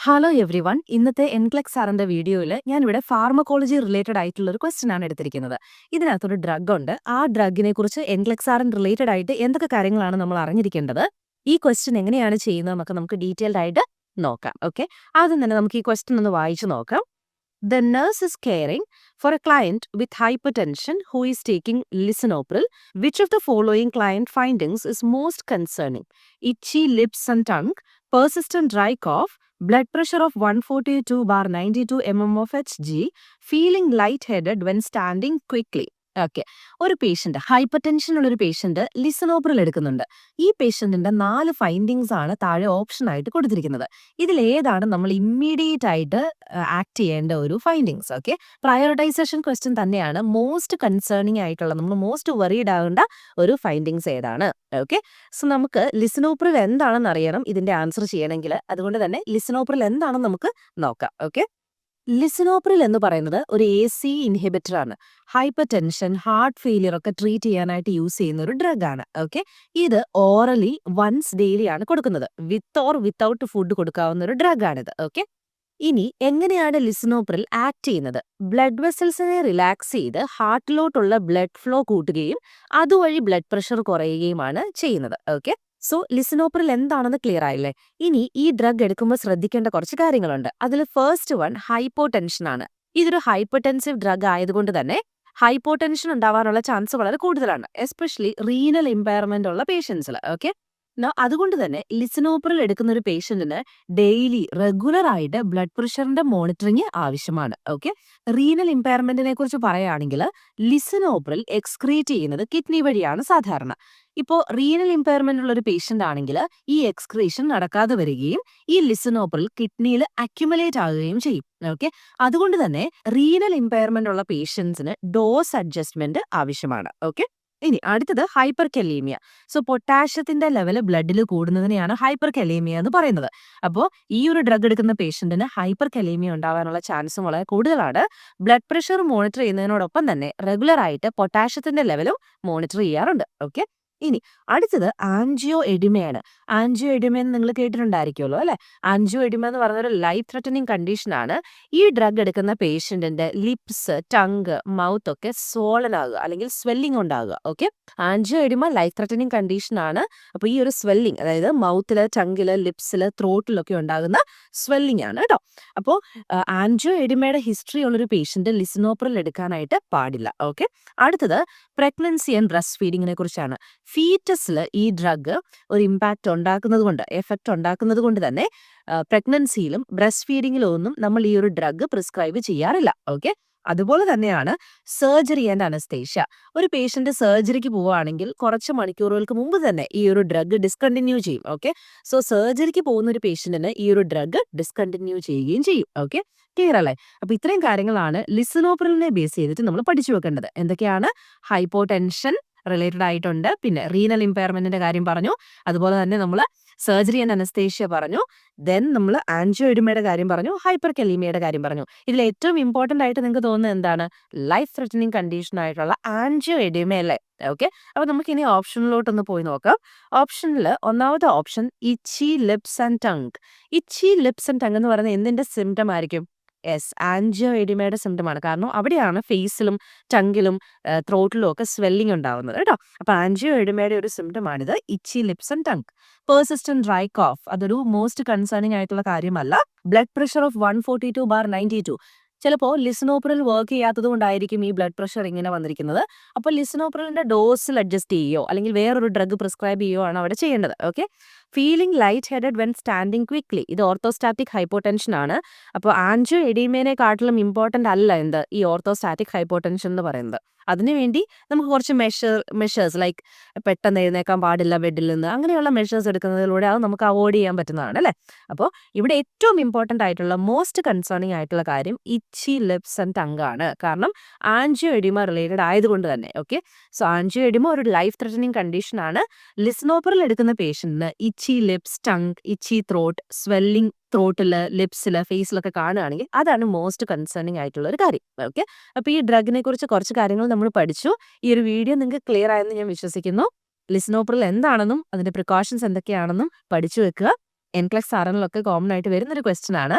Hello every one. ഇന്നത്തെ NCLEX സാറിന്റെ വീഡിയോയിൽ ഞാനിവിടെ ഫാർമക്കോളജി റിലേറ്റഡ് ആയിട്ടുള്ള ഒരു ക്വസ്റ്റ്യൻ ആണ് എടുത്തിരിക്കുന്നത്. ഇതിനകത്തൊരു ഡ്രഗ് ഉണ്ട്. ആ ഡ്രഗിനെ കുറിച്ച് എൻക്ലെക്സ് സാറിന് റിലേറ്റഡ് ആയിട്ട് എന്തൊക്കെ കാര്യങ്ങളാണ് നമ്മൾ അറിഞ്ഞിരിക്കേണ്ടത്, ഈ ക്വസ്റ്റ്യൻ എങ്ങനെയാണ് ചെയ്യുന്നതെന്നൊക്കെ നമുക്ക് ഡീറ്റെയിൽഡ് ആയിട്ട് നോക്കാം. ഓക്കെ, ആദ്യം തന്നെ നമുക്ക് ഈ ക്വസ്റ്റ്യൻ ഒന്ന് വായിച്ചു നോക്കാം. The nurse is caring for a client with hypertension who is taking lisinopril. Which of the following client findings is most concerning? Itchy lips and tongue, persistent dry cough, blood pressure of 142/92 mm of Hg, feeling lightheaded when standing quickly. Okay, ഒരു patient hyper tension ഉള്ള ഒരു patient ലിസനോപ്രിൽ എടുക്കുന്നുണ്ട്. ഈ പേഷ്യന്റിന്റെ 4 findings ആണ് താഴെ option ആയിട്ട് കൊടുത്തിരിക്കുന്നത്. ഇതിൽ ഏതാണ് നമ്മൾ ഇമ്മീഡിയറ്റ് ആയിട്ട് ആക്ട് ചെയ്യേണ്ട ഒരു ഫൈൻഡിങ്സ്? ഓക്കെ, പ്രയോറിറ്റൈസേഷൻ ക്വസ്റ്റ്യൻ തന്നെയാണ്. മോസ്റ്റ് കൺസേണിംഗ് ആയിട്ടുള്ള, നമ്മൾ മോസ്റ്റ് വറീഡ് ആകേണ്ട ഒരു ഫൈൻഡിങ്സ് ഏതാണ്? ഓക്കെ, സോ നമുക്ക് ലിസനോപ്രിൽ എന്താണെന്ന് അറിയണം ഇതിന്റെ ആൻസർ ചെയ്യണമെങ്കിൽ. അതുകൊണ്ട് തന്നെ ലിസനോപ്രിൽ എന്താണെന്ന് നമുക്ക് നോക്കാം. ഓക്കെ, ലിസനോപ്രിൽ എന്ന് പറയുന്നത് ഒരു AC ഇൻഹിബിറ്റർ ആണ്. ഹൈപ്പർ ടെൻഷൻ, ഹാർട്ട് ഫെയിലിയർ ഒക്കെ ട്രീറ്റ് ചെയ്യാനായിട്ട് യൂസ് ചെയ്യുന്ന ഒരു ഡ്രഗ് ആണ്. ഓക്കെ, ഇത് ഓറലി വൺസ് ഡെയിലി ആണ് കൊടുക്കുന്നത്. വിത്ത് ഓർ വിത്തൗട്ട് ഫുഡ് കൊടുക്കാവുന്ന ഒരു ഡ്രഗ് ആണിത്. ഓക്കെ, ഇനി എങ്ങനെയാണ് ലിസനോപ്രിൽ ആക്ട് ചെയ്യുന്നത്? ബ്ലഡ് വെസൽസിനെ റിലാക്സ് ചെയ്ത് ഹാർട്ടിലോട്ടുള്ള ബ്ലഡ് ഫ്ലോ കൂട്ടുകയും അതുവഴി ബ്ലഡ് പ്രഷർ കുറയുകയുമാണ് ചെയ്യുന്നത്. ഓക്കെ, സോ ലിസനോപ്രിൽ എന്താണെന്ന് ക്ലിയർ ആയില്ലേ? ഇനി ഈ ഡ്രഗ് എടുക്കുമ്പോൾ ശ്രദ്ധിക്കേണ്ട കുറച്ച് കാര്യങ്ങളുണ്ട്. അതിൽ ഫസ്റ്റ് വൺ ഹൈപ്പോ ടെൻഷൻ ആണ്. ഇതൊരു ഹൈപ്പർ ടെൻസീവ് ഡ്രഗ് ആയതുകൊണ്ട് തന്നെ ഹൈപ്പോ ടെൻഷൻ ഉണ്ടാവാനുള്ള ചാൻസ് വളരെ കൂടുതലാണ്, എസ്പെഷ്യലി റീനൽ ഇമ്പയർമെന്റ് ഉള്ള പേഷ്യൻസിൽ. ഓക്കെ, അതുകൊണ്ട് തന്നെ ലിസനോപ്രിൽ എടുക്കുന്ന ഒരു പേഷ്യന്റിന് ഡെയിലി റെഗുലർ ആയിട്ട് ബ്ലഡ് പ്രഷറിന്റെ മോണിറ്ററിംഗ് ആവശ്യമാണ്. ഓക്കെ, റീനൽ ഇമ്പയർമെന്റിനെ കുറിച്ച് പറയുകയാണെങ്കിൽ ലിസനോപ്രിൽ എക്സ്ക്രീറ്റ് ചെയ്യുന്നത് കിഡ്നി വഴിയാണ് സാധാരണ. ഇപ്പോൾ റീനൽ ഇമ്പയർമെന്റ് ഉള്ള ഒരു പേഷ്യന്റ് ആണെങ്കിൽ ഈ എക്സ്ക്രീഷൻ നടക്കാതെ വരികയും ഈ ലിസനോപ്രിൽ കിഡ്നിയിൽ അക്യുമുലേറ്റ് ആകുകയും ചെയ്യും. ഓക്കെ, അതുകൊണ്ട് തന്നെ റീനൽ ഇമ്പയർമെന്റ് ഉള്ള പേഷ്യൻസിന് ഡോസ് അഡ്ജസ്റ്റ്മെന്റ് ആവശ്യമാണ്. ഓക്കെ, ഇനി അടുത്തത് ഹൈപ്പർ കലീമിയ. സോ പൊട്ടാഷ്യത്തിന്റെ ലെവൽ ബ്ലഡിൽ കൂടുന്നതിനെയാണ് ഹൈപ്പർ കലീമിയ എന്ന് പറയുന്നത്. അപ്പോൾ ഈ ഒരു ഡ്രഗ് എടുക്കുന്ന പേഷ്യന്റിന് ഹൈപ്പർ കലീമിയ ഉണ്ടാവാനുള്ള ചാൻസും വളരെ കൂടുതലാണ്. ബ്ലഡ് പ്രഷർ മോണിറ്റർ ചെയ്യുന്നതിനോടൊപ്പം തന്നെ റെഗുലർ ആയിട്ട് പൊട്ടാഷ്യത്തിന്റെ ലെവലും മോണിറ്റർ ചെയ്യാറുണ്ട്. ഓക്കെ, ഇനി അടുത്തത് ആൻജിയോ എഡിമയാണ്. ആൻജിയോ എഡിമ എന്ന് നിങ്ങൾ കേട്ടിട്ടുണ്ടായിരിക്കുമല്ലോ അല്ലെ? ആൻജിയോ എഡിമ എന്ന് പറയുന്ന ഒരു ലൈഫ് ത്രെറ്റനിങ് കണ്ടീഷൻ ആണ്. ഈ ഡ്രഗ് എടുക്കുന്ന പേഷ്യന്റിന്റെ ലിപ്സ്, ടങ്, മൗത്ത് ഒക്കെ സ്വോളൻ ആകുക അല്ലെങ്കിൽ സ്വെല്ലിംഗ് ഉണ്ടാകുക. Okay, angio oedema life threatening condition ആണ്. അപ്പോൾ ഈ ഒരു സ്വെല്ലിംഗ്, അതായത് മൗത്തില്, ടങ്ങില്, ലിപ്സില്, ത്രോട്ടിലൊക്കെ ഉണ്ടാകുന്ന സ്വെല്ലിംഗ് ആണ് കേട്ടോ. അപ്പോൾ ആൻജിയോ എഡിമയുടെ ഹിസ്റ്ററി ഉള്ളൊരു പേഷ്യന്റ് ലിസനോപ്രിൽ എടുക്കാനായിട്ട് പാടില്ല. ഓക്കെ, അടുത്തത് പ്രഗ്നൻസി ആൻഡ് ബ്രസ്റ്റ് ഫീഡിങ്ങിനെ കുറിച്ചാണ്. ഫീറ്റസിൽ ഈ ഡ്രഗ് ഒരു ഇമ്പാക്ട് ഉണ്ടാക്കുന്നത് കൊണ്ട്, എഫക്ട് ഉണ്ടാക്കുന്നത് കൊണ്ട് തന്നെ പ്രഗ്നൻസിയിലും ബ്രസ്റ്റ് ഫീഡിങ്ങിലും ഒന്നും നമ്മൾ ഈ ഒരു ഡ്രഗ് പ്രിസ്ക്രൈബ് ചെയ്യാറില്ല. ഓക്കെ, അതുപോലെ തന്നെയാണ് സർജറി ആൻഡ് അനസ്തേഷ്യ. ഒരു പേഷ്യന്റ് സർജറിക്ക് പോവുകയാണെങ്കിൽ കുറച്ച് മണിക്കൂറുകൾക്ക് മുമ്പ് തന്നെ ഈ ഒരു ഡ്രഗ് ഡിസ്കണ്ടിന്യൂ ചെയ്യും. ഓക്കെ, സോ സർജറിക്ക് പോകുന്ന ഒരു പേഷ്യന്റിന് ഈ ഒരു ഡ്രഗ് ഡിസ്കണ്ടിന്യൂ ചെയ്യുകയും ചെയ്യും. ഓക്കെ, ക്ലിയർ അല്ലേ? അപ്പൊ ഇത്രയും കാര്യങ്ങളാണ് ലിസനോപ്രിലിനെ ബേസ് ചെയ്തിട്ട് നമ്മൾ പഠിച്ചു വെക്കേണ്ടത്. എന്തൊക്കെയാണ്? ഹൈപ്പോ ടെൻഷൻ റിലേറ്റഡ് ആയിട്ടുണ്ട്, പിന്നെ റീനൽ ഇമ്പയർമെന്റിന്റെ കാര്യം പറഞ്ഞു, അതുപോലെ തന്നെ നമ്മൾ സർജറി ആൻഡ് അനസ്തേഷ്യ പറഞ്ഞു, ദെൻ നമ്മൾ ആൻജിയോ എഡിമയുടെ കാര്യം പറഞ്ഞു, ഹൈപ്പർ കലീമിയയുടെ കാര്യം പറഞ്ഞു. ഇതിൽ ഏറ്റവും ഇമ്പോർട്ടന്റ് ആയിട്ട് നിങ്ങൾക്ക് തോന്നുന്നത് എന്താണ്? ലൈഫ് ത്രെറ്റനിങ് കണ്ടീഷൻ ആയിട്ടുള്ള ആൻജിയോ എഡിമ അല്ലേ? ഓക്കെ, അപ്പൊ നമുക്ക് ഇനി ഓപ്ഷനിലോട്ടൊന്ന് പോയി നോക്കാം. ഓപ്ഷനിൽ ഒന്നാമത്തെ ഓപ്ഷൻ ഇച്ചി ലിപ്സ് ആൻഡ് ടങ്. ഇച്ചി ലിപ്സ് ആൻഡ് ടങ് എന്ന് പറയുന്നത് എന്തിന്റെ സിംറ്റം ആയിരിക്കും? യെസ്, ആൻജിയോ എഡിമയുടെ സിംറ്റം ആണ്. കാരണം അവിടെയാണ് ഫേസിലും ടങ്ങിലും ത്രോട്ടിലും ഒക്കെ സ്വെല്ലിംഗ് ഉണ്ടാവുന്നത് കേട്ടോ. അപ്പൊ ആൻജിയോ എഡിമയുടെ ഒരു സിംറ്റം ആണിത്, itchy lips and tongue. Persistent dry cough, അതൊരു മോസ്റ്റ് കൺസേണിംഗ് ആയിട്ടുള്ള കാര്യമല്ല. Blood pressure of 142/92. ചിലപ്പോൾ ലിസനോപ്രിൽ വർക്ക് ചെയ്യാത്തത് കൊണ്ടായിരിക്കും ഈ ബ്ലഡ് പ്രഷർ ഇങ്ങനെ വന്നിരിക്കുന്നത്. അപ്പോൾ ലിസനോപ്രിലിന്റെ ഡോസിൽ അഡ്ജസ്റ്റ് ചെയ്യുകയോ അല്ലെങ്കിൽ വേറൊരു ഡ്രഗ് പ്രിസ്ക്രൈബ് ചെയ്യുകയോ ആണ് അവിടെ ചെയ്യേണ്ടത്. Okay, feeling light headed when standing quickly, ഇത് ഓർത്തോസ്റ്റാറ്റിക് ഹൈപ്പോടെൻഷൻ ആണ്. അപ്പോൾ ആൻജിയോ എഡിമേനെക്കാട്ടിലും ഇമ്പോർട്ടന്റ് അല്ല എന്ത്, ഈ ഓർത്തോസ്റ്റാറ്റിക് ഹൈപ്പോടെൻഷൻ എന്ന് പറയുന്നത്. അതിനുവേണ്ടി നമുക്ക് കുറച്ച് മെഷേഴ്സ് ലൈക്ക് പെട്ടെന്ന് എഴുന്നേക്കാൻ പാടില്ല ബെഡിൽ നിന്ന്, അങ്ങനെയുള്ള മെഷേഴ്സ് എടുക്കുന്നതിലൂടെ അത് നമുക്ക് അവോയ്ഡ് ചെയ്യാൻ പറ്റുന്നതാണ് അല്ലേ? അപ്പോൾ ഇവിടെ ഏറ്റവും ഇമ്പോർട്ടന്റ് ആയിട്ടുള്ള, മോസ്റ്റ് കൺസേണിംഗ് ആയിട്ടുള്ള കാര്യം ഇച്ചി ലിപ്സ് ആൻഡ് ടങ് ആണ്. കാരണം ആൻജിയോ എഡിമ റിലേറ്റഡ് ആയതുകൊണ്ട് തന്നെ. ഓക്കെ, സോ ആൻജിയോ എഡിമ ഒരു ലൈഫ് ത്രെറ്റനിങ് കണ്ടീഷൻ ആണ്. ലിസനോപ്രിൽ എടുക്കുന്ന പേഷ്യന്റിന് ഇച്ചി ലിപ്സ്, ടങ്, ഇച്ചി ത്രോട്ട്, സ്വെല്ലിംഗ് ത്രോട്ടില്, ലിപ്സില്, ഫേസിലൊക്കെ കാണുകയാണെങ്കിൽ അതാണ് മോസ്റ്റ് കൺസേണിംഗ് ആയിട്ടുള്ള ഒരു കാര്യം. ഓക്കെ, അപ്പൊ ഈ ഡ്രഗിനെ കുറിച്ച് കുറച്ച് കാര്യങ്ങൾ നമ്മൾ പഠിച്ചു. ഈ ഒരു വീഡിയോ നിങ്ങൾക്ക് ക്ലിയർ ആയെന്ന് ഞാൻ വിശ്വസിക്കുന്നു. ലിസനോപ്രിൽ എന്താണെന്നും അതിന്റെ പ്രിക്കോഷൻസ് എന്തൊക്കെയാണെന്നും പഠിച്ചു വെക്കുക. എൻക്ലക്സ് ആറിലൊക്കെ കോമൺ ആയിട്ട് വരുന്നൊരു ക്വസ്റ്റ്യൻ ആണ്.